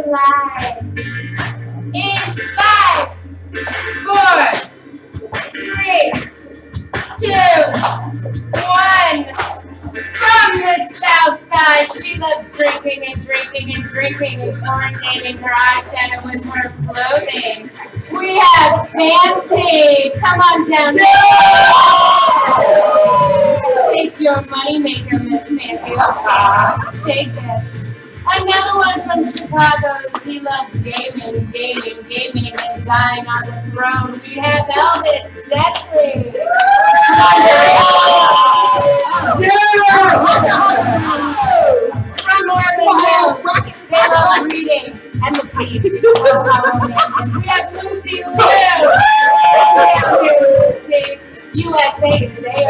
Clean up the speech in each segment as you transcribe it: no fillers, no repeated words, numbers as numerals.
live. In 5, 4, 3, 2, 1. From the south side, she loves drinking and drinking and drinking and coordinating her eyeshadow with her clothing. We have Fancy. Come on down. Take your money maker, Miss Fancy. Take this. Another one from Chicago. He loves gaming, gaming, gaming, and dying on the throne. We have Elvis Deathly. From Orlando, they love reading and the beach. We have Lucy Liu. USA today.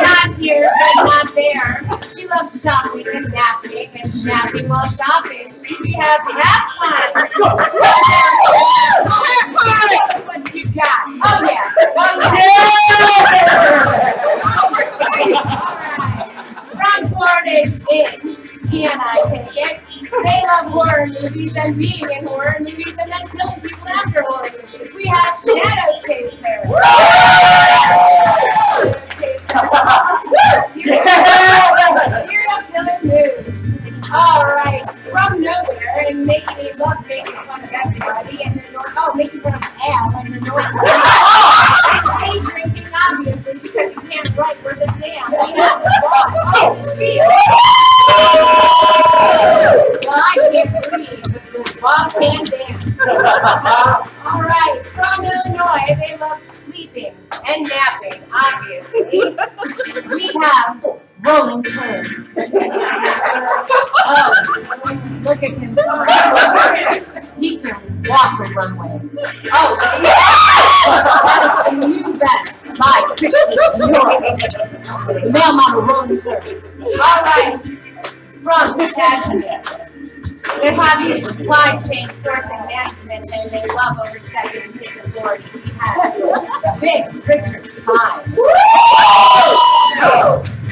Not here, but not there. She loves shopping and napping while shopping. We have half fun. What you got? Oh yeah. From Florida State. He and I take it. They love horror movies and being in horror movies and then killing people after horror movies. We have Shadow Chaser. Serial killer moves. Alright, from nowhere and making me love making fun of everybody and the North. Oh, making fun of Al and the North. And stay drinking, obviously, because you can't write for the damn. We have the boss. Oh, cheese. Well, I can't read, but this boss can dance. Alright, from Illinois, they love sleeping and napping, obviously. We have rolling turns. Oh, look at him. He can walk the runway. Oh, you bet. My 50 Ma'am on a rolling turn. Alright. From Passionate. Their hobby is supply chain sourcing management and they love overstepping his authority. He has big Richard time.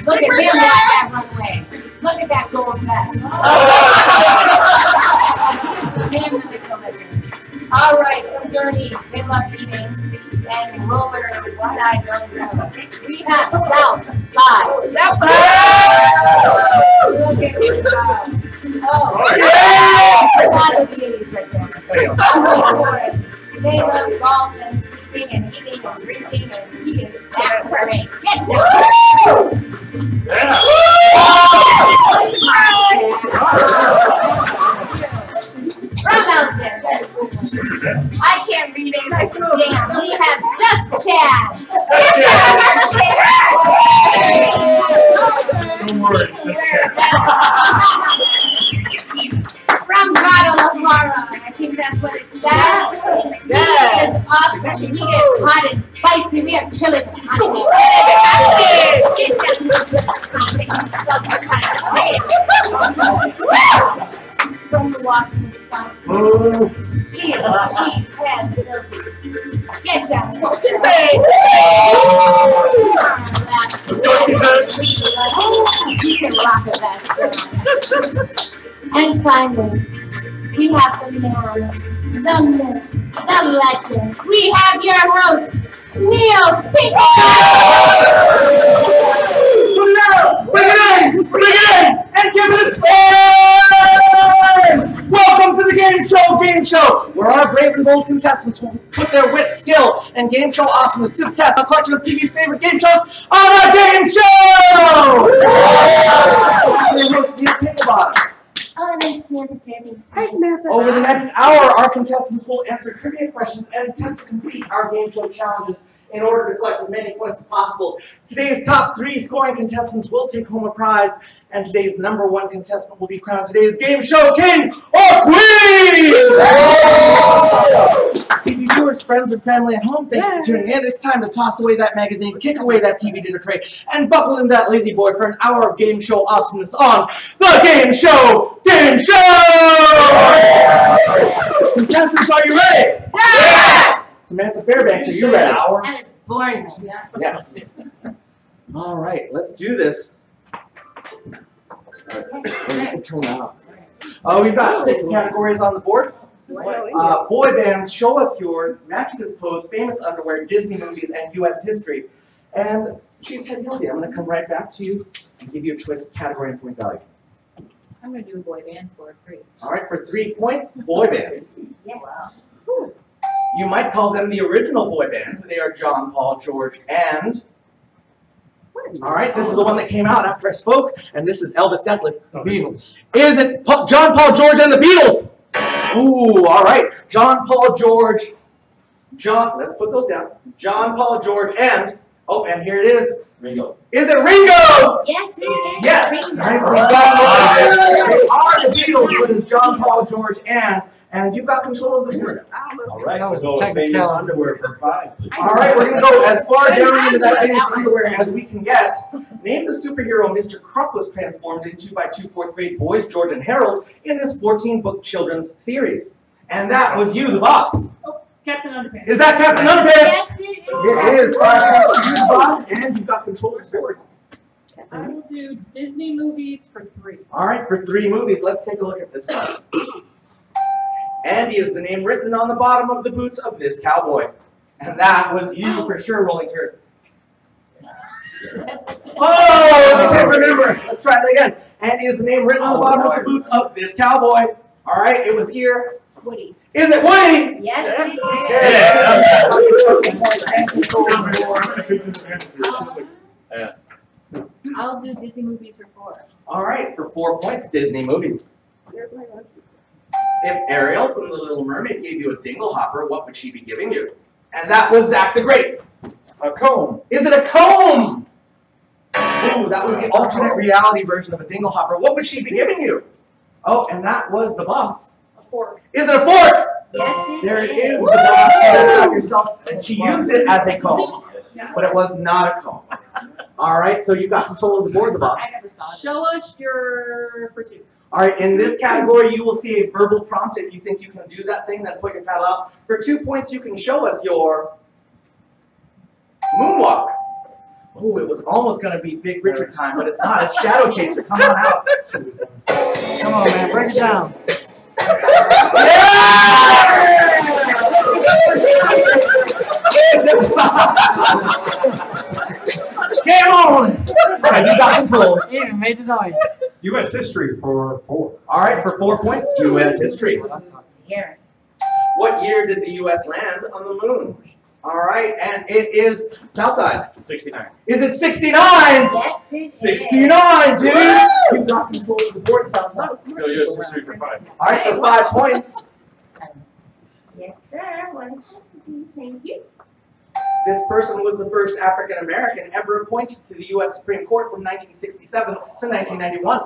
Look at him on that runway. Look at that gold vest. Alright, from Dirty, they love eating. And roller, what I don't know. We have South Side. South Side! Look at this guy. Oh, yeah! That is the 80s right there. They love golf and sleeping and eating and drinking and he is that great. Get down! From Elton. I can't read it. Damn, we have just Chad. Don't worry. From Guadalajara. I think that's what it says. He is awesome. He is hot and spicy. We have chili from the Washington, Wisconsin. She is a cheese head. Get down. You can rock it back. And finally, we have the man, the myth, the legend. We have your host, Neil Bring it in, and give it a spin! Welcome to the Game Show, where our brave and bold contestants will put their wit, skill, and game show awesomeness to the test. A collection of TV's favorite game shows on our Game Show! Pinklebottom. Oh, and I'm Samantha Fairbanks. Hi, Samantha. Over the next hour, our contestants will answer trivia questions and attempt to complete our game show challenges in order to collect as many points as possible. Today's top 3 scoring contestants will take home a prize, and today's number 1 contestant will be crowned today's game show king or queen! TV viewers, friends, and family at home, thank you for tuning in. It's time to toss away that magazine, kick away that TV dinner tray, and buckle in that lazy boy for an hour of game show awesomeness on the Game Show Gameshow! Contestants, are you ready? Yes! Samantha Fairbanks, are you ready? I was born ready. Yes. All right, let's do this. Turn that off. Oh, we've got 6 categories on the board. Boy bands, show us your Max's Pose, famous underwear, Disney movies, and U.S. history. And Cheesehead Hildy, I'm going to come right back to you and give you a choice of category and point value. I'm going to do boy bands for 3. All right, for 3 points, boy bands. Yes. You might call them the original boy bands. They are John, Paul, George, and... All right, this is the one that came out after I spoke, and this is Elvis Deathly. The Beatles. Is it John, Paul, George, and the Beatles? Ooh, all right. John, Paul, George. Let's put those down. John, Paul, George, and... Oh, and here it is. Ringo. Is it Ringo? Yes, it is. Yes. Ringo. They are the Beatles, but it's John, Paul, George, and you've got control of the board. All right, so famous underwear for 5. All right, we're going to go as far down into that famous underwear as we can get. Name the superhero Mr. Crump was transformed into by 2 4th-grade boys, George and Harold, in this 14-book children's series. And that was you, the boss. Oh, Captain Underpants. Is that Captain Underpants? Yes, it is. It is. 5 points for you, the boss, and you've got control of the board. I will do Disney movies for 3. All right, for 3 movies, let's take a look at this one. Andy is the name written on the bottom of the boots of this cowboy. And that was you for sure, Rolling Turd. Oh, I can't remember. Let's try that again. Andy is the name written on the bottom of the boots of this cowboy. All right, it was here. Woody. Is it Woody? Yes, Yeah. I'll do Disney movies for 4. All right, for 4 points, Disney movies. If Ariel from The Little Mermaid gave you a dingle hopper, what would she be giving you? And that was Zach the Great. A comb. Is it a comb? Ooh, that was the alternate reality version of a dingle hopper. What would she be giving you? Oh, and that was the boss. A 4. Is it a fork? Yes, There it is, the boss. You got yourself. And she used it as a comb, but it was not a comb. All right, so you got control of the board, the boss. I never saw it. Show us your pursuit. All right, in this category, you will see a verbal prompt. If you think you can do that thing, then put your paddle out. For 2 points, you can show us your moonwalk. Ooh, it was almost going to be Big Richard time, but it's not. It's Shadow Chaser. Come on out. Come on, man, break it down. Get on! All right, you got control. Yeah, made the noise. U.S. history for 4. All right, for 4 points, U.S. history. Here. What year did the U.S. land on the moon? All right, and it is Southside. 69. Is it 69? Yes, it is. 69, dude! You got control of the board, Southside. Go U.S. history for 5. All right, for 5 points. Yes, sir. 1 second. Thank you. This person was the first African American ever appointed to the U.S. Supreme Court from 1967 to 1991.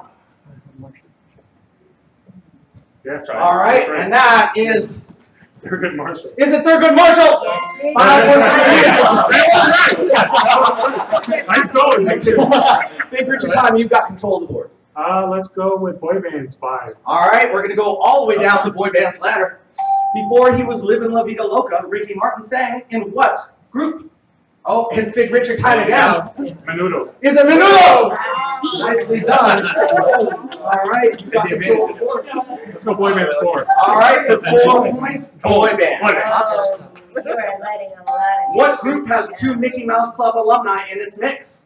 Yeah, try. All right, and that is. Thurgood Marshall. Is it Thurgood Marshall? Yes, Nice going, Victor. Big Richard time, you've got control of the board. Let's go with boy bands 5. All right, we're going to go all the way down the boy band's ladder. Before he was living La Vida Loca, Ricky Martin sang in what group? Oh, it's Big Richard time again. Menudo. Is it Menudo? Nicely done. All right, you got control of the board. Let's go boy bands 4. All right, for 4 points, boy band. You are letting a lot of What group has 2 Mickey Mouse Club alumni in its mix?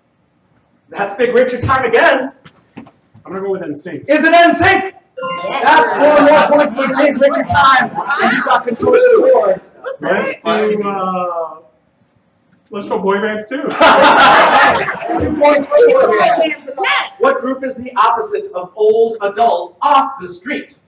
That's Big Richard time again. I'm going to go with NSYNC. Is it NSYNC? That's 4 more points for the Big Richard time. And you got control of the board. Let's go boy bands 2. 2 points for the boy band. What group is the opposite of old adults off the street?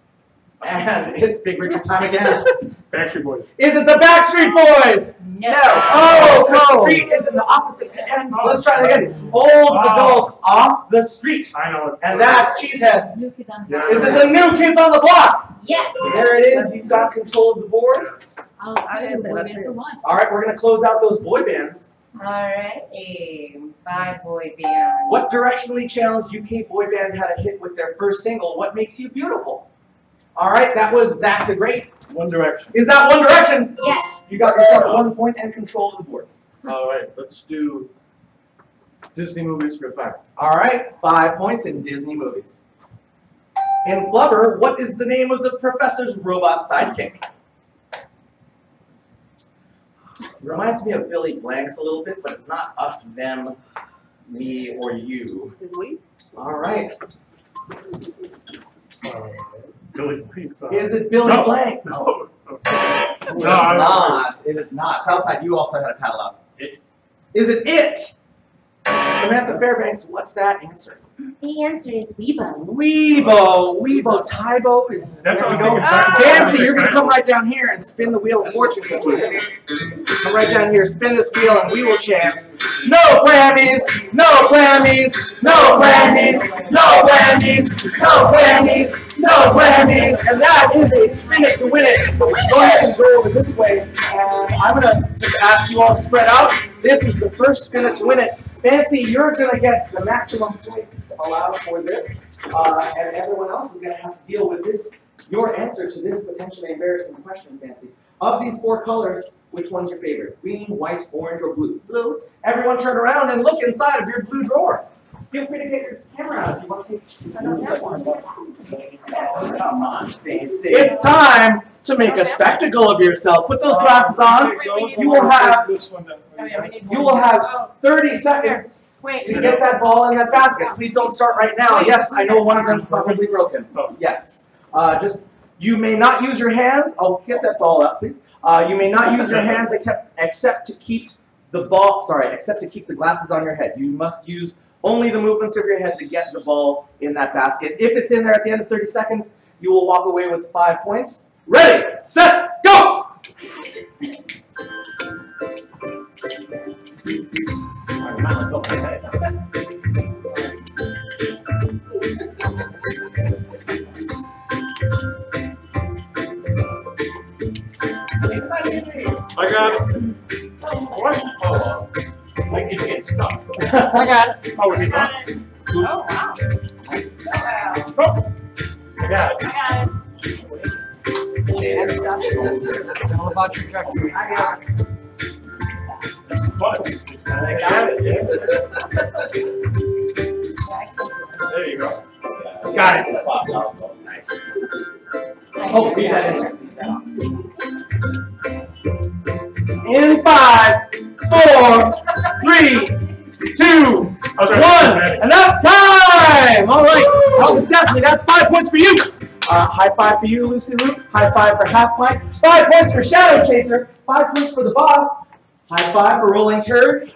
And it's Big Richard time again. Backstreet Boys. Is it the Backstreet Boys? No. Oh, the street is in the opposite end. Let's try that again. Old adults off the street. I know it. And that's Cheesehead. New Kids on the Yeah. Block. Is it the New Kids on the Block? Yes. There it is. You've got control of the board. Yes. I'll do boy band for 1. All right, we're going to close out those boy bands. All right. 5 boy band. What directionally challenged UK boy band had a hit with their first single, What Makes You Beautiful? All right, that was Zach the Great. One Direction. Is that One Direction? Yes. You got yourself 1 point and control of the board. All right, let's do Disney movies for 5. All right, 5 points in Disney movies. In Flubber, what is the name of the professor's robot sidekick? Reminds me of Billy Blanks a little bit, but it's not us, them, me, or you. All right. Billy Blanks. Is it Billy No. Blank? No. It is not. It is not. Southside, you also had a paddle up. It. Is it it? Samantha Fairbanks, what's that answer? The answer is Weebo. Weebo, Tybo is That's what I was there to go. thinking. Fancy, you're gonna come right down here and spin the wheel of fortune with you. Come right down here, spin this wheel, and we will chant. No Grammys, no Grammys, no Grammys, no Grammys, no Grammys, no Grammys, and that is a spin it to win it. Go ahead and go over this way, and I'm gonna just ask you all to spread out. This is the first spin it to win it. Fancy, you're gonna get the maximum points allowed for this, and everyone else is gonna have to deal with this. Your answer to this potentially embarrassing question, Fancy. Of these four colors, which one's your favorite? Green, white, orange, or blue? Blue. Everyone turn around and look inside of your blue drawer. Feel free to get your camera out if you want to take. Come on, Fancy. It's time to make a spectacle of yourself. Put those glasses on. You will have 30 seconds to get that ball in that basket. Please don't start right now. Yes, I know one of them is probably broken. Yes. You may not use your hands. I'll get that ball up, please. You may not use your hands except to keep the ball. Sorry, except to keep the glasses on your head. You must use only the movements of your head to get the ball in that basket. If it's in there at the end of 30 seconds, you will walk away with 5 points. Ready, set, go! I got it. What? Oh, I can get stuck. I got it. Oh, we got Got it. it. Oh, wow. Oh, I got it. I got it. All about your trajectory. I got it. This is fun. I got it. Yeah. There you go. Got it. Nice. Oh, leave that in there. In 5, 4, 3, 2, 1, and that's time! All right, that was definitely, that's 5 points for you. High five for you, Lucy Lou. High five for Half Pint. 5 points for Shadow Chaser. 5 points for the boss. High five for Rolling Turd.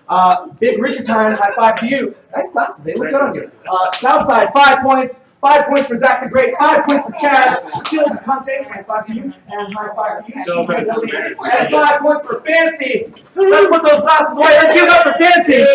Big Richard Time. High five to you. Nice glasses. They look good on you. Southside, 5 points. 5 points for Zach the Great. 5 points for Chad. Shield Conte. High five for you. And high five for you. And 5 points for Fancy. Let's put those glasses away. Let's give it up for Fancy.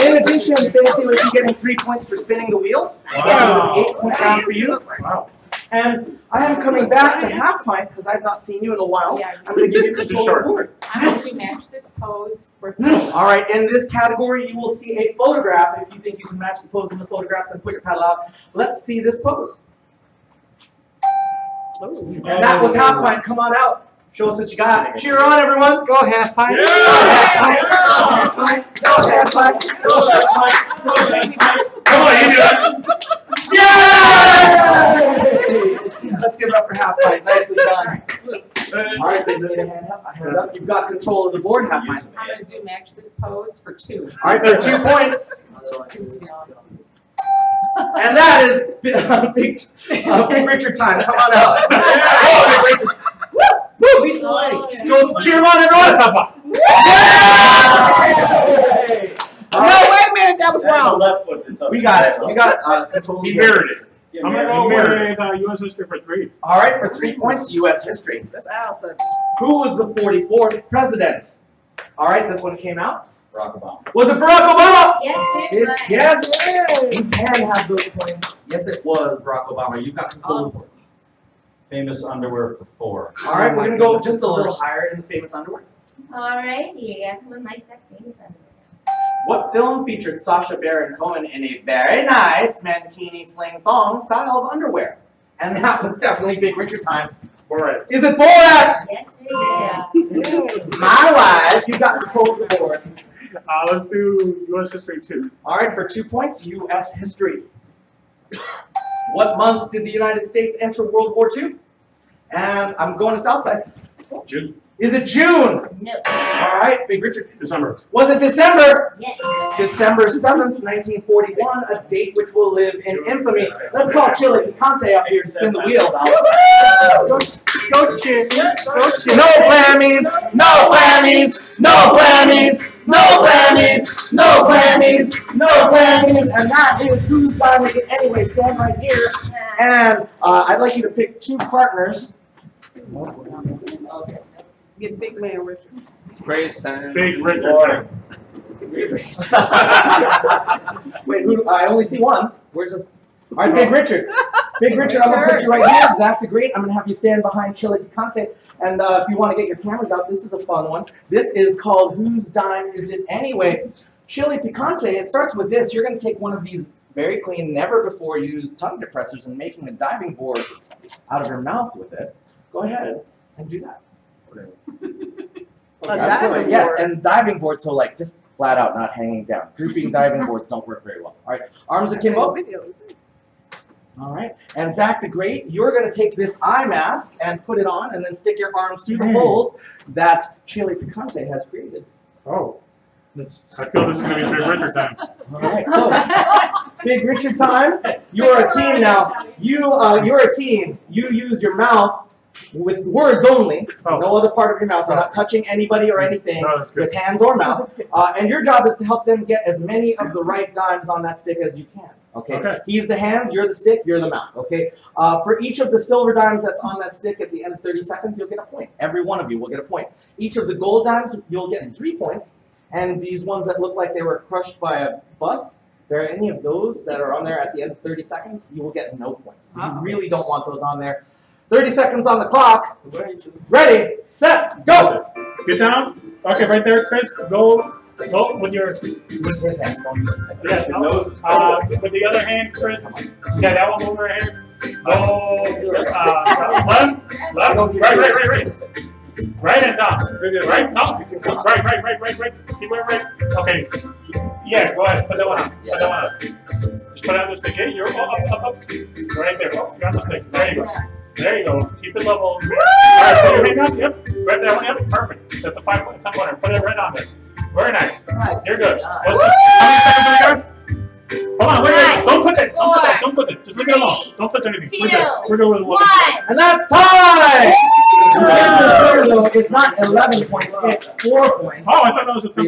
In addition, Fancy will be getting 3 points for spinning the wheel. Wow. 8 points down for you. Wow. And I am coming back to Half Pint because I've not seen you in a while. I'm going to give you control of the board. I'm going to match this pose for 3. All right, in this category, you will see a photograph. If you think you can match the pose in the photograph, then put your paddle out. Let's see this pose. And that was Half Pint. Come on out. Show us what you got. Cheer on, everyone. Go, Half Pint. Go, Half Pint. Go, Half Pint. Go, Half Pint. Go, Half Pint. Come on, you do it. Yay! Let's give it up for Half Pint. Nicely done. All right, they need a hand up. You've got control of the board, Half Pint. I'm going to do match this pose for 2. All right, for 2 points. And that is Big Richard time. Come on out. Oh, Big Richard. Woo! Beat the ladies. Go cheer him on, everyone. Yay! No, wait a minute. That was wrong. Left foot that's up. We got it. We got it. Control. He mirrored it. Yeah, I'm going to go with U.S. history for 3. All right, for 3 points, U.S. history. That's awesome. Who was the 44th president? All right, this one came out. Barack Obama. Was it Barack Obama? Yes, it was. Yes. You can have those points. Yes, it was Barack Obama. You got control of the board. Famous underwear for 4. All right, we're going to go just a little higher in the famous underwear. Alrighty, everyone likes that famous underwear. What film featured Sacha Baron Cohen in a very nice mankini sling thong style of underwear? And that was definitely Big Richard time. All right. Is it Borat? Yes, it is. My wife, you got control of the board. Let's do U.S. history 2. All right, for 2 points, U.S. history. What month did the United States enter World War II? And I'm going to Southside. June. Is it June? No. All right, Big Richard. December. Was it December? Yes. December 7th, 1941, a date which will live in infamy. Let's call Chile Picante up here to spin the wheel. Go Chili. Go Chili. No whammies, no whammies, no whammies, no whammies, no whammies, no whammies. And that is Who's Dining It Anyway. Stand right here. And I'd like you to pick two partners. Get big man, Richard. Grace and Big Richard. Wait, who? I only see one. Where's the? All right, Big Richard. Big Richard, I'm gonna put you right here. Zach the Great. I'm gonna have you stand behind Chile Picante. And if you want to get your cameras out, this is a fun one. This is called Whose Dime Is It Anyway? Chile Picante. It starts with this. You're gonna take one of these very clean, never before used tongue depressors and making a diving board out of your mouth with it. Go ahead and do that. Diving Yes, board. and diving board, so like just flat out, not hanging down. Drooping diving boards don't work very well. All right, arms akimbo. All right, and Zach the Great, you're going to take this eye mask and put it on, and then stick your arms through the holes that Chile Picante has created. Oh, That's, I feel this is going to be Big Richard time. all right, so Big Richard time. You're a team now. You're a team. You use your mouth with words only, no other part of your mouth. So not touching anybody or anything with hands or mouth. And your job is to help them get as many of the right dimes on that stick as you can. Okay? He's the hands, you're the stick, you're the mouth. Okay? For each of the silver dimes that's on that stick at the end of 30 seconds, you'll get a point. Every one of you will get a point. Each of the gold dimes, you'll get 3 points. And these ones that look like they were crushed by a bus, if there are any of those that are on there at the end of 30 seconds, you will get no points. So you really don't want those on there. 30 seconds on the clock. Ready, set, go! Get down. Okay, right there, Chris. Go with your with the other hand, Chris. Yeah, that one over here. Go left, right and down. Right, no, right. Keep going right. Okay. Yeah, go ahead. Put that one on. Put that one on. Just put it on the stick. Hey, you're up. Right there. Oh, you got the stick. There you go. There you go. Keep it level. All right, put your hand up. Yep. Right there. Yep. Perfect. That's a 5-point top corner. Put it right on there. Very nice. You're good. What's this? How many seconds do we got? Hold on. Wait. Don't put that. Don't put it. Just leave it alone. Don't touch anything. We're good with 1. And that's time! It's not 11 points. It's 4 points. Oh, I thought that was a 2 The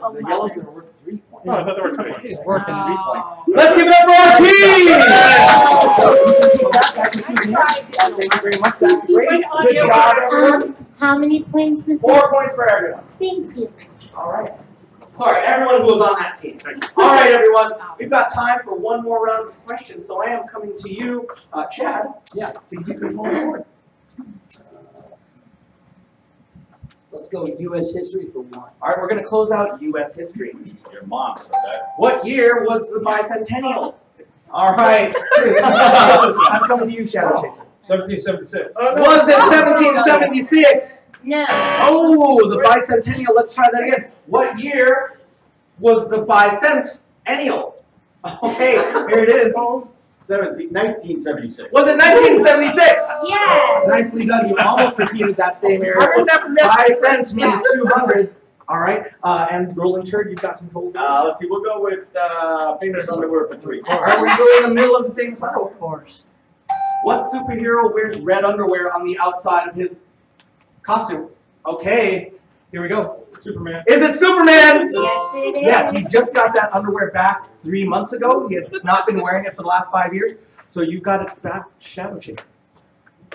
point. yellows are worth 3 points. Oh, I thought there were 2 points. It's working 3 points. Let's give it up for our team! Thank you very much. That's great. Good job, everyone. How many points, Mr. 4 points for everyone. Thank you. All right. Sorry, everyone who was on that team. All right, everyone. We've got time for one more round of questions, so I am coming to you, Chad, to give you control of the board. Let's go U.S. history for 1. All right, we're going to close out U.S. history. Your mom said that. What year was the bicentennial? All right. I'm coming to you, Shadow Chaser. 1776. Was it 1776? No. Oh, the bicentennial. Let's try that again. What year was the bicentennial? Okay, here it is. 1976. Was it 1976? Yes. Nicely done. You almost repeated that same area. I heard that from Bicent means 200. All right. And Rolling Turd, you've got control. Let's see. We'll go with famous underwear for 3. All right, we're going in the middle of the thing. So, Of course. what superhero wears red underwear on the outside of his costume? Okay, here we go. Superman. Is it Superman? Yes, it is. Yes, he just got that underwear back 3 months ago. He had not been wearing it for the last 5 years. So you got it back, Shadow Chaser.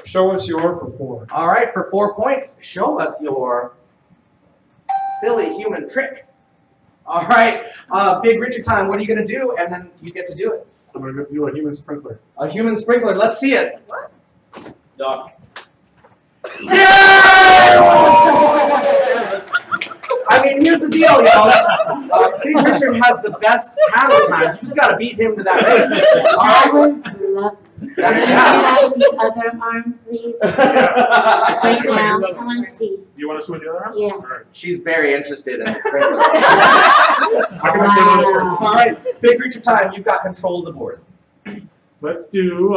Show us your for 4. All right, for 4 points, show us your silly human trick. All right, Big Richard time. What are you going to do? And then you get to do it. I'm going to do a human sprinkler. A human sprinkler. Let's see it. Doc. Yeah! I mean, here's the deal, y'all. Big Richard has the best paddle times. You just got to beat him to that race. All That right? was lovely. Can I have the other arm, please? Right now. I want to see. Do you want to switch the other arm? Yeah. All right. She's very interested in the sprinkler. Wow. All right, Big Richard time. You've got control of the board. Let's do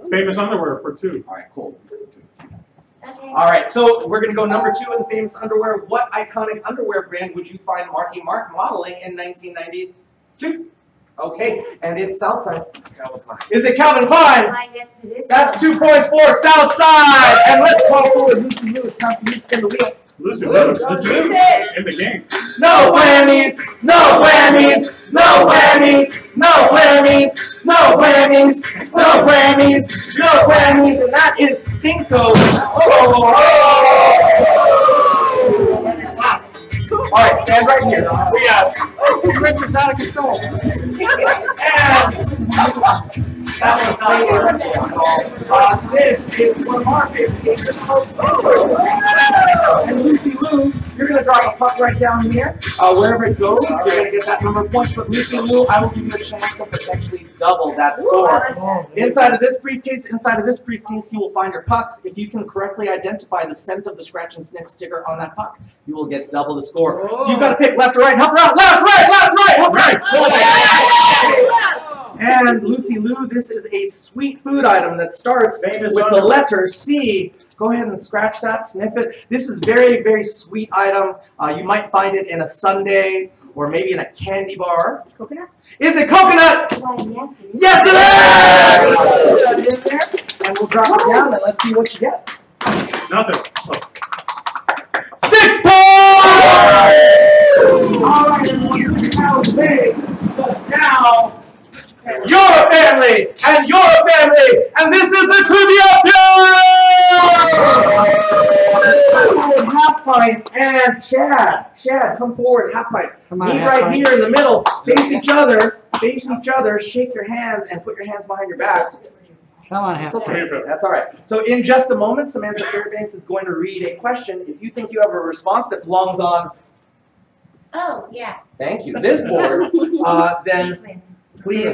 famous underwear for 2. All right, cool. Okay. All right, so we're going to go number 2 in famous underwear. What iconic underwear brand would you find Marky Mark modeling in 1992? Okay, and it's Southside. Is it Calvin Klein? Why, yes, it is. That's 2 points for Southside. And let's call forward Lucy Lou. It's time for you to spin the wheel. Lucy, Lucy. in the game. No whammies, no whammies, no whammies, no whammies, no whammies, no whammies, no whammies, and that is Cinco. All right, stand right here. We have Richard's out of control. And that was not this is one of our favorite games. And Lucy Lou, you're going to drop a puck right down here. Wherever it goes, you're going to get that number of points. But Lucy Lou, I will give you a chance to potentially double that score. Inside of this briefcase, you will find your pucks. If you can correctly identify the scent of the scratch and sniff sticker on that puck, you will get double the score. So you've got to pick left or right, help her out, left, right, help right. And Lucy Lou, this is a sweet food item that starts with the letter C. Go ahead and scratch that, sniff it. This is very, very sweet item. You might find it in a sundae or maybe in a candy bar. Coconut? Is it coconut? Why, yes, it is. Yes, it is! Put that in there, and we'll drop it down and let's see what you get. Nothing. 6 points! All right, everyone, now it's big, but now you're a family, and you're a family, and this is the trivia pin! Half pint and Chad, come forward, half pint. Meet right here in the middle, face each other, shake your hands, and put your hands behind your back. Come on, It's okay. That's all right. So in just a moment, Samantha Fairbanks is going to read a question. If you think you have a response that belongs on, Oh, yeah. thank you, this board, then please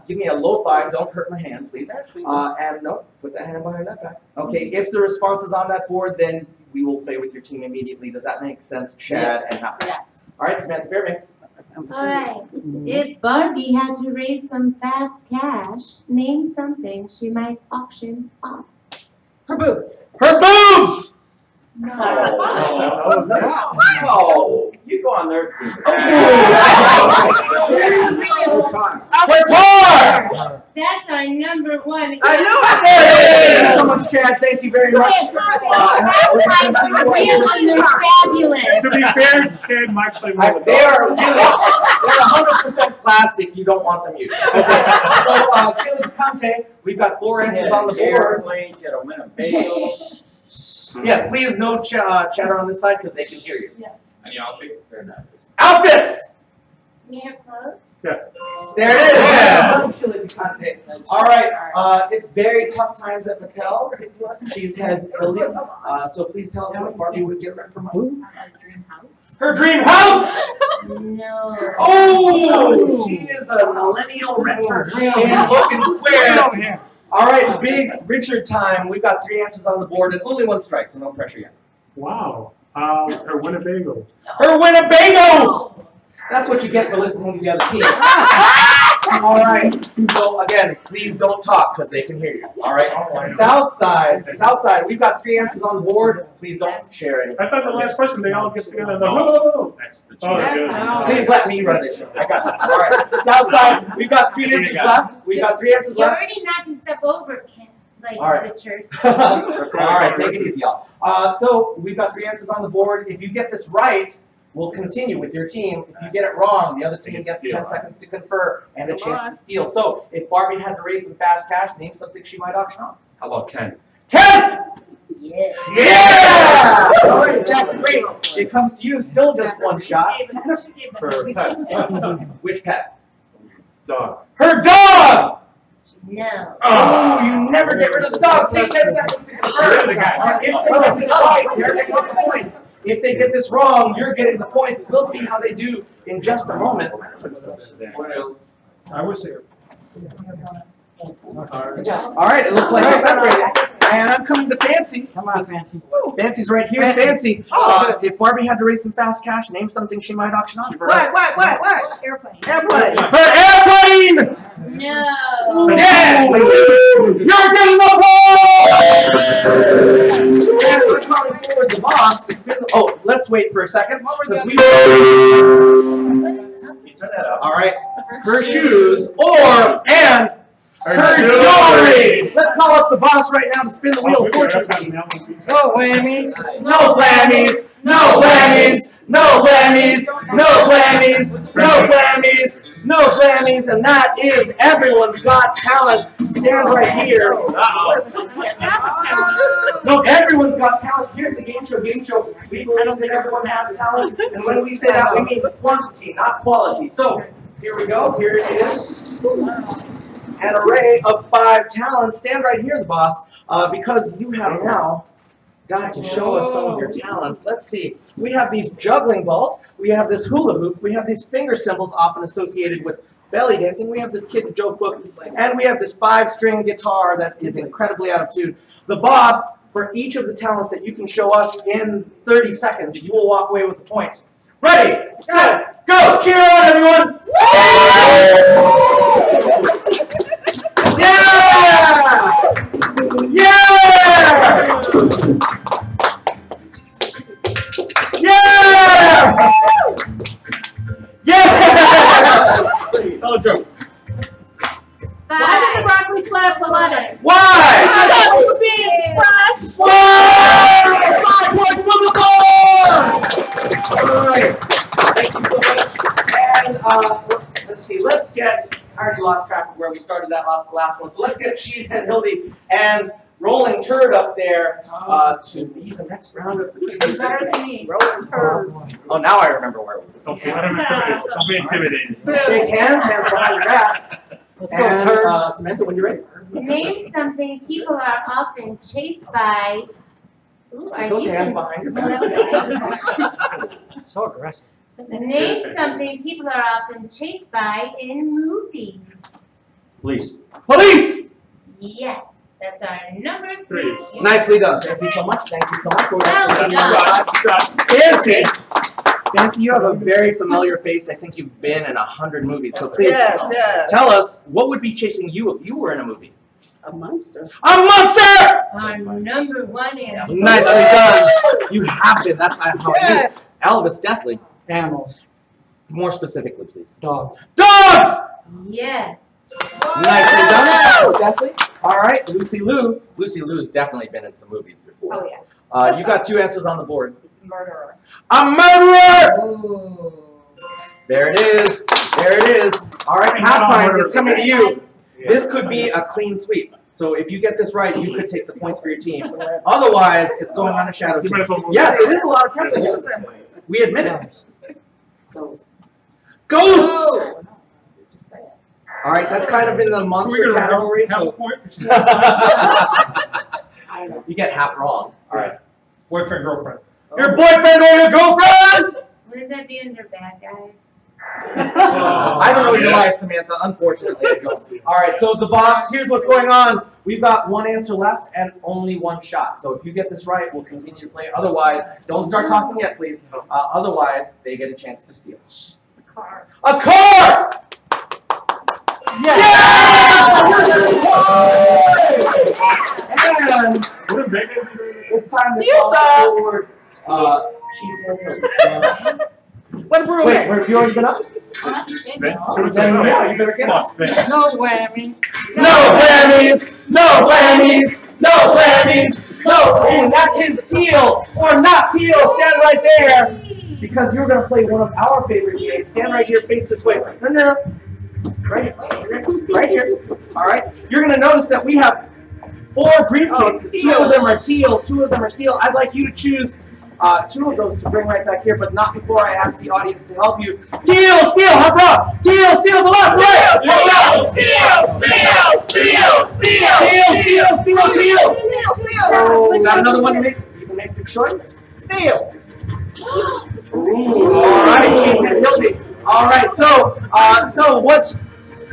give me a low 5. Don't hurt my hand, please. And no, put that hand behind that back. Okay, if the response is on that board, then we will play with your team immediately. Does that make sense, Chad and Hal? Yes. All right, Samantha Fairbanks. All right. If Barbie had to raise some fast cash, name something she might auction off. Her boobs. Her boobs! No. Oh, You go on their team. Her car! That's our number 1. I know Thank you so much, Chad. Thank you very much. Fabulous. To be fair, Chad might play well with They're 100% plastic. You don't want them used. Okay. So, Chili Picante, we've got 4 answers on the board. Airplanes, you had a Winnebago. Yes, please no chatter on this side because they can hear you. Yes. Any outfit? Fair enough. Outfits! Me have clothes? There it is. Yeah. Chili Picante. All right. It's very tough times at Mattel. She's had Billy. So please tell us what Barbie would get for money. Her dream house? No. Oh, she is a millennial renter in Logan Square. All right, big Richard time. We've got 3 answers on the board and only 1 strike, so no pressure yet. Wow. Her Winnebago. Her Winnebago! That's what you get for listening to the other team. All right. So again, please don't talk because they can hear you. All right. Southside, we've got 3 answers on the board. Please don't share any. I thought the last question they all get together and go, That's the Please let me run this show. I got that. All right. Southside, we've got 3 answers left. We've got 3 answers You're left. already knocking stuff over, like All right. Richard. All right, take it easy, y'all. So we've got 3 answers on the board. If you get this right, we'll continue with your team. If you get it wrong, the other team gets 10 seconds to confer and a chance to steal. So if Barbie had to raise some fast cash, name something she might auction off. How about Ken? 10! Yeah. Yeah! All right, that's great. It comes to you. Still just 1 shot. For pet. Which pet? Dog. Her dog! No. Oh, you never get rid of the dog. Take 10 seconds to confer. If they get this right, they're getting the points. If they get this wrong, you're getting the points. We'll see how they do in just a moment. I was here. All right, it looks like we're separated. And I'm coming to Fancy. Come on, Fancy. Fancy's right here. Fancy. If Barbie had to raise some fast cash, name something she might auction off. What? Airplane. Airplane. Her airplane! No. Yes! You're getting the point! And we're calling forward the boss to spin the... Oh, let's wait for a second. Because we... All right. Her shoes and her jewelry. Let's call up the boss right now to spin the wheel of fortune. No whammies. No whammies. No whammies. No whammies. No whammies. No whammies. No whammies. And that is Everyone's Got Talent. Stand right here. No, Everyone's Got Talent. Here's the Game Show Gameshow. We believe that everyone has talent. And when we say that, we mean quantity, not quality. So here we go. Here it is. An array of 5 talents. Stand right here, the boss, because you have now got to show us some of your talents. Let's see. We have these juggling balls. We have this hula hoop. We have these finger cymbals often associated with belly dancing. We have this kid's joke book. And we have this 5-string guitar that is incredibly out of tune. The boss, for each of the talents that you can show us in 30 seconds, you will walk away with the points. Ready, set, go! Cheer on, everyone! Yeah! Yeah! Yeah! Yeah! Tell a joke. Why did the broccoli slap the lettuce? Why? Because it's being crushed. Why? 5 points for the board! All right. Thank you so much. And let's see. Let's get. I already lost track of where we started that last one. So let's get Cheesehead Hildy and Rolling Turd up there to be the next round of the Better than me. Rolling Turd. Oh, now I remember where we were. Don't be intimidated. Shake hands behind your back. Let's go, And Turd. Samantha, when you're ready. Name something people are often chased by. Ooh, are Those you hands in- behind your No, back. that's So aggressive. Name something people are often chased by in movies. Police. Police! Yes, that's our number 3. Nicely done. Thank you so much. Thank you so much. Well done. Fancy. Fancy, you have a very familiar face. I think you've been in 100 movies. So please Yes. tell us, what would be chasing you if you were in a movie? A monster. A monster! Our number 1 answer. Nicely done. You have been. That's how I knew. Yes. Elvis Deathly. Animals. More specifically, please. Dog. Dogs! Yes. Nicely done. Deathly. All right, Lucy Lou. Lucy Lou's definitely been in some movies before. Oh, yeah. You got 2 answers on the board. Murderer. A murderer! Ooh. There it is. There it is. All right, Halfpine, it's coming to you. This could be a clean sweep. So if you get this right, you could take the points for your team. Otherwise, it's going on a shadow team. Yes, it is a lot of pressure. We admit it. Ghost. Ghosts! All right, that's kind of in the monster category. Have a So point. you get half wrong. All right. Boyfriend, girlfriend. Your boyfriend or your girlfriend? Wouldn't that be under bad guys? I don't know your life, Samantha. Unfortunately, it goes. All right, so the boss, here's what's going on. We've got 1 answer left and only 1 shot. So if you get this right, we'll continue to play. Otherwise, don't start talking yet, please. Otherwise, they get a chance to steal. A car. A car! Yes! And it's time to call forward Cheesehead Hildy. What a broom. Wait, you already been up? Ben, Yeah, you better get up. No whammy. No whammies! No whammies! No whammies! No whammies! That is teal or not teal. Stand right there. Because you're going to play one of our favorite games. Stand right here, face this way. No. Right here. All right. You're going to notice that we have 4 briefcases. 2 of them are teal. 2 of them are steel. I'd like you to choose 2 of those to bring right back here, but not before I ask the audience to help you. Teal, steel, hop up. Teal, steel, the left, right. Steel. Got another one to make? You can make the choice. Steel. Ooh, all right, Cheesehead Hildy. All right, so what?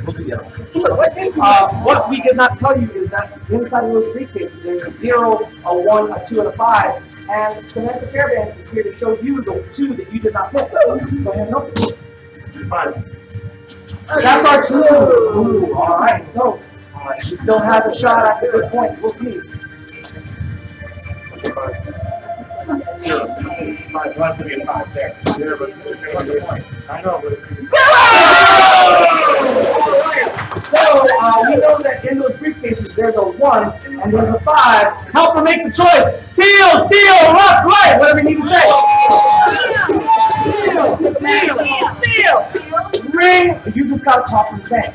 We'll do the other one. What we did not tell you is that inside of those briefcases there's a 0, a 1, a 2, and a 5. And Samantha Fairbanks is here to show you the 2 that you did not pick. Go ahead and open. 5. That's our 2. Ooh, all right. So She still has a shot after good points. We'll see. 0. 5. One to be a 5 there. 0, but I know, but So we know that in those briefcases there's a 1 and there's a 5. Help her make the choice. Teal, steel, left, right. Whatever you need to say. Steel. Ring. You just got to talk from the bank.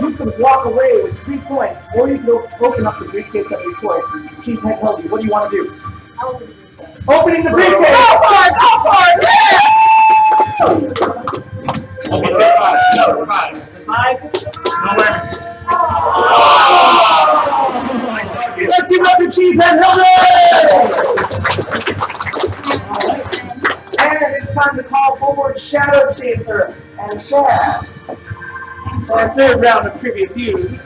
You can walk away with 3 points, or you can open up the briefcase of your choice. She's head held you. What do you want to do? Opening the briefcase. Go for it! Go for it! Yeah! okay, 5. 5. Nowhere. Let's give it up to Cheesehead Hilda! And it's time to call forward Shadow Chaser and Shad. For our third round of Trivia Feud.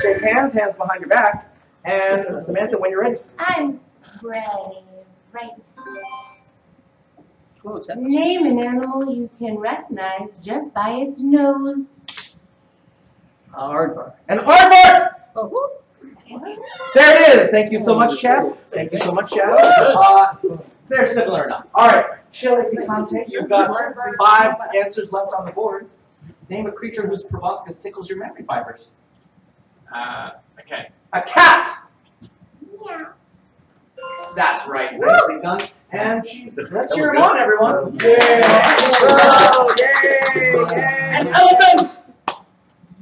Shake hands behind your back. And Samantha, when you're ready. I'm ready. Right. Oh, check. Name an animal you can recognize just by its nose. Aardvark. An aardvark! Oh, There it is. Thank you so much, Chad. Thank you so much, Shadow. They're similar enough. All right. Chile Picante, you've got 5 answers left on the board. Name a creature whose proboscis tickles your memory fibers. Okay. A cat! Yeah. That's right. Nicely done. And let's cheer him on, everyone. Yay! An elephant!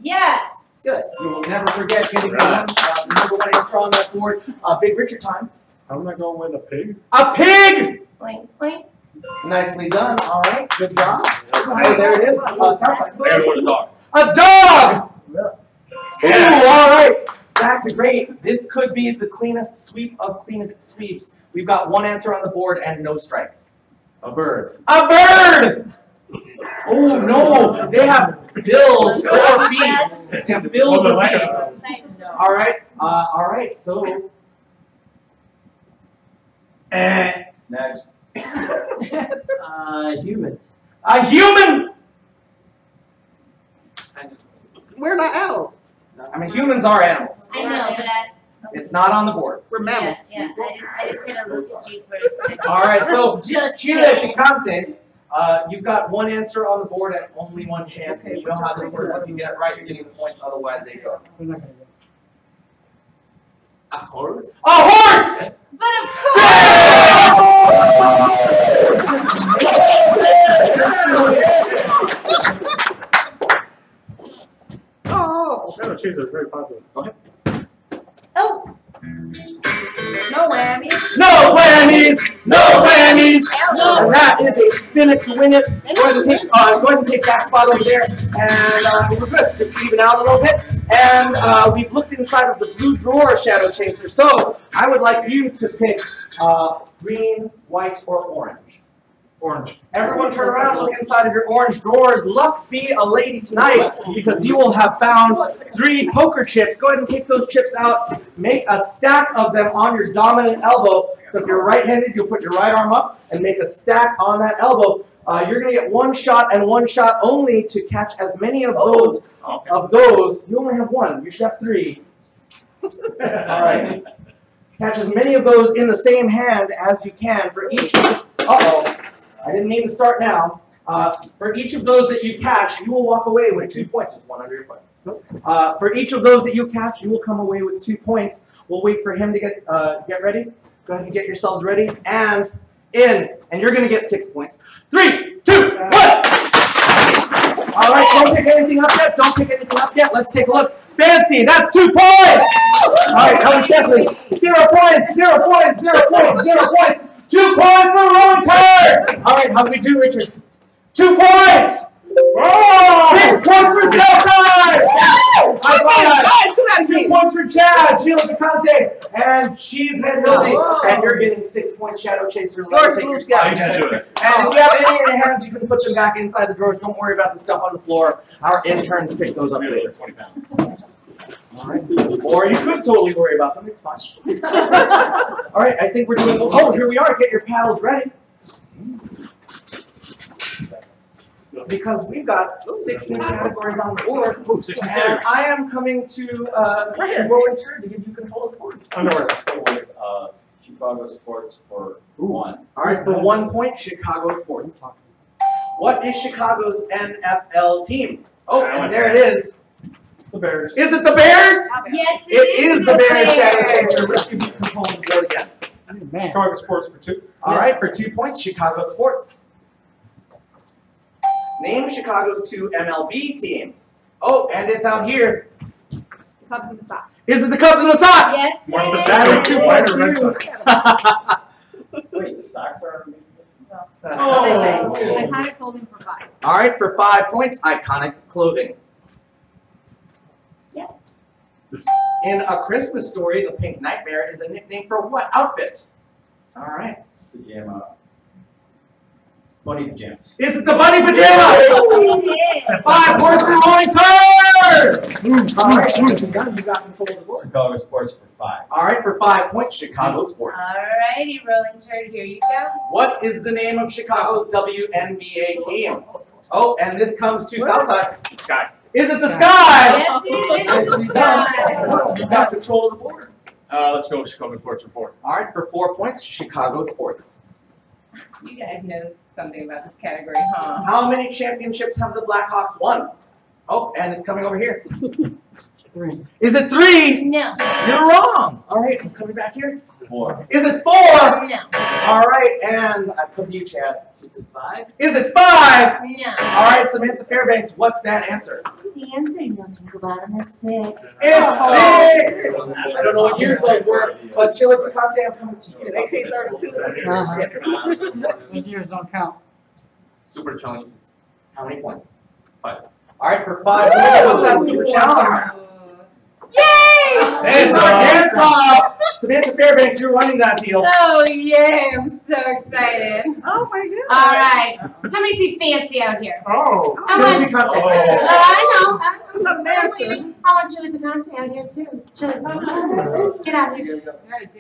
Yes. Good. You will never forget getting one. Number 1 answer on that board. Big Richard time. I'm not going with a pig. A pig! Blink, blink. Nicely done. All right. Good job. There it is. Sounds like There was a dog. a dog! Ooh, all right. Zach the Great, this could be the cleanest sweep of cleanest sweeps. We've got 1 answer on the board and no strikes. A bird. A bird! Oh, no. They have bills or feet. They have bills or feet. All right. So, Next. Humans. a human! we're not animals. I mean, humans are animals. I know, but It's not on the board. We're mammals. yeah. I just gotta look at you for a second. All right, so Just Chile saying. Picante, you've got 1 answer on the board and only 1 chance. And you know how this works. If you get it right, you're getting the points. Otherwise, they go. A horse. A horse! But of Oh, Shadow Chaser is very popular. Oh. No whammies. No whammies! No whammies! And that is a spin it to win it. Go ahead and take that spot over there. And we're good. Just even out a little bit. And we've looked inside of the blue drawer, Shadow Chaser. So I would like you to pick green, white, or orange. Orange. Everyone turn around, look inside of your orange drawers. Luck be a lady tonight, because you will have found 3 poker chips. Go ahead and take those chips out. Make a stack of them on your dominant elbow. So if you're right-handed, you'll put your right arm up and make a stack on that elbow. You're going to get 1 shot and 1 shot only to catch as many of those. You only have 1. You should have 3. All right. Catch as many of those in the same hand as you can for each. Uh-oh. I didn't mean to start now. For each of those that you catch, you will walk away with 2 points. There's 1 under your foot. For each of those that you catch, you will come away with 2 points. We'll wait for him to get ready. Go ahead and get yourselves ready. And in. And you're going to get 6 points. 3, 2, 1. All right, don't pick anything up yet. Don't pick anything up yet. Let's take a look. Fancy, that's 2 points. All right, Elvis Stephanie. 0 points, 0 points, 0 points, 0 points. 2 points for the rolling card! All right, how do we do, Richard? 2 points! Oh! 6 points for Zelda! High five! 2 points for Chad, Sheila Picante, and Cheesehead Hildy. And you're getting 6 points, Shadow Chaser. Let's take your spot. You gotta do it. And if you have any in your hands, you can put them back inside the drawers. Don't worry about the stuff on the floor. Our interns pick those up later. 20 pounds. All right. Or you could totally worry about them. It's fine. All right, I think we're doing. Oh, here we are. Get your paddles ready. because we've got 6 new categories on the board. Ooh, 62. And I am coming to rolling turn to give you control of the board. Underwear. Chicago sports for 1. All right, for 1 point, Chicago sports. What is Chicago's NFL team? Oh, and there it is. The Bears. Is it the Bears? Yes, It is the Bears, Shadow Chaser. Let's give you control of the board again. Man. Chicago sports for 2. All right, for 2 points, Chicago sports. Name Chicago's 2 MLB teams. Oh, and it's out here. Cubs and the Sox. Is it the Cubs and the Sox? Yes, One of the That is 2 White points or Red too. Sox? Wait, the Sox are. That's what they say. Oh. Iconic clothing for 5. All right, for 5 points, iconic clothing. Yeah. In A Christmas Story, the Pink Nightmare is a nickname for what outfit? All right. Pajama. Bunny pajamas. Is it the bunny pajamas? 5 points for rolling turn! All right, you got control of the board. Chicago sports for 5. All right, for 5 points, Chicago sports. Alrighty, rolling turn. Here you go. What is the name of Chicago's WNBA team? Oh, and this comes to Southside. Sky. Is it the Sky? Yes, it is. You got control of the board. Let's go Chicago sports for 4. All right, for 4 points, Chicago sports. You guys know something about this category, huh? How many championships have the Blackhawks won? Oh, and it's coming over here. 3. Is it 3? No. You're wrong. All right, I'm coming back here. 4. Is it 4? No. All right, and I come to you, Chad. Is it 5? Is it 5? No. All right, Samantha Fairbanks, what's that answer? The answer, young Pinklebottom, is 6. It's 6! I don't know what years those were, but Chili Picante, I'm coming to you. 1832. Those years don't count. Super challenges. How many points? 5. All right, for 5 points, what's that super challenge? Yay! It's Arkansas! Samantha Fairbanks, you're running that deal. Oh, yay! I'm so excited. Oh my goodness. All right. Let me see Fancy out here. Oh. Chili Picante. I know. Who's on the dancer? I want Chili Picante out here, too. Chili Picante. Get out here. Chili,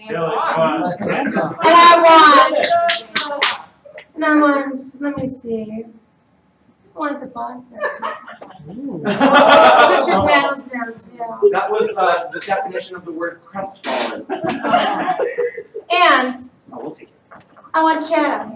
come on. And I want, let me see. I want the boss out here. Put your paddles down, too. That was the definition of the word crestfallen. And Oh, we'll take it. I want Chad out